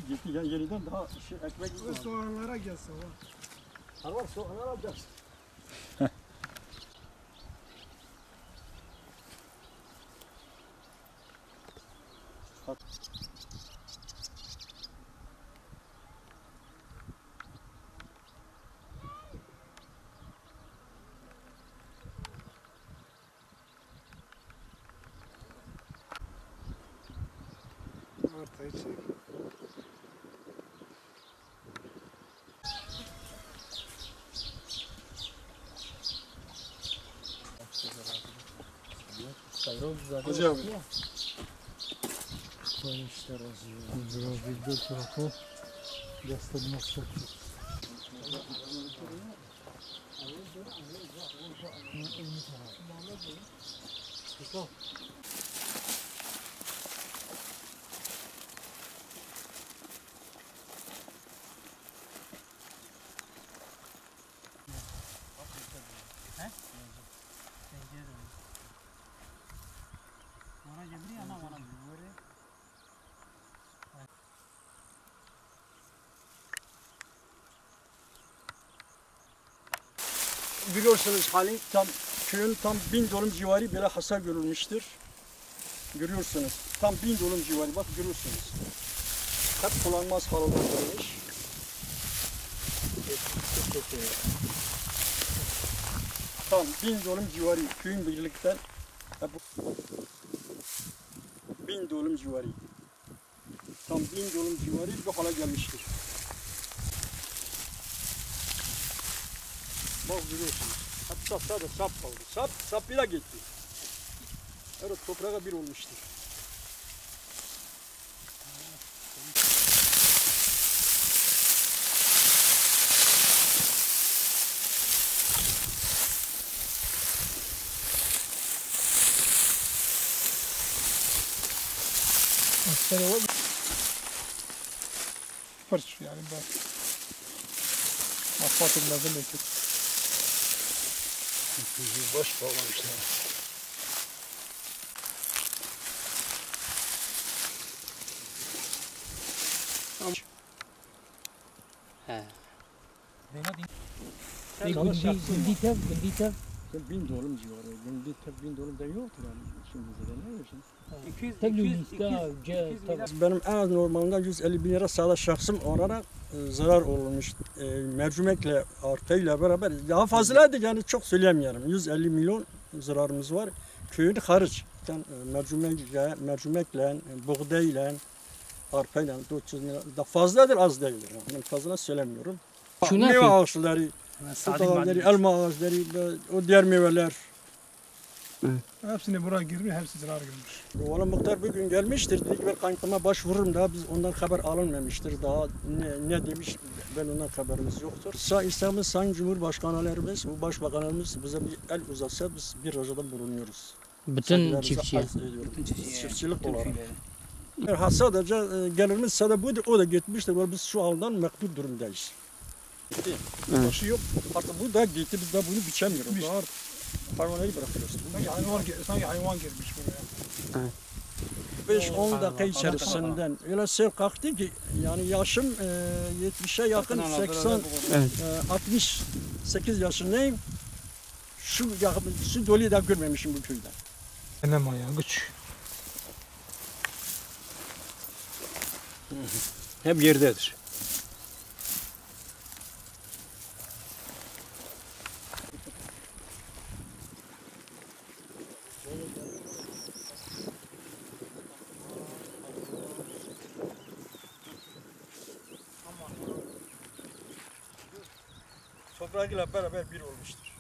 gitti. Yani yeniden daha ekmek Bu soğanlara gelse var. Harvar soğanlar alacağız. Ortaya çek. Hocam. Biraz bir tarafı göstermek çok. Biliyorsunuz halin köyün tam 1000 dönüm civarı böyle hasar görülmüştür. Görüyorsunuz. Tam 1000 dönüm civarı bak görüyorsunuz. Hep kullanmaz hale gelmiş. Tam 1000 dönüm civarı köyün birlikten 1000 dönüm civarı. Tam 1000 dönüm civarı bu hale gelmiştir. Bak görüyorsunuz. Hatta sadece sap kaldı. Sap bile gitti. Evet toprağa bir olmuştur. Aslında o fırç yani bak. Asfaltımızda mevcut. Boş bağlamışlar. Gündite 1000 dönüm civarı. Gündite 1000 dönüm de yoktur yani. Şimdi ne diyorsun? 200 Benim en az normalde 150 bin lira sağda şahsım olarak zarar olmuş. Mercimekle arpayla beraber daha fazlaydı yani çok söyleyemiyorum. 150 milyon zararımız var. Köyün hariç. Yani mercimekle, buğdayla, arpayla 400 milyon. Da fazladır az değildir. Yani ben fazla söylemiyorum. Meyve ağaçları, tut ağaçları, elma ağaçları, o diğer meyveler. Hepsini buraya girmiş, hepsi zarar görmüş. Valla muhtar bir gün gelmiştir, dedi ki ben kayıtlıma başvururum daha biz ondan haber alınmamıştır. Daha ne demiş ben ondan haberimiz yoktur. İstediğimiz Sayın Cumhurbaşkanlarımız, bu başbakanlarımız bize bir el uzatsa biz bir ricada bulunuyoruz. bütün çiftçiye. Çiftçilik olarak. Ha, sadece gelirimiz sadece buydu, o da gitmiştir. Biz şu andan mektup durumdayız. Başı yok. Artık bu da gitti, biz de bunu biçemiyoruz. Daha hayvanları bırakıyoruz. Sanki hayvan girmiş buraya. 5-10 dakika içerisinden öyle sev kalktı ki yani yaşım 70'e yakın 80 68 yaşındayım. Şu doluyu da görmemişim bu köyden. Enem ayağı güç. Hep yerdedir. Toprağıyla beraber bir olmuştur.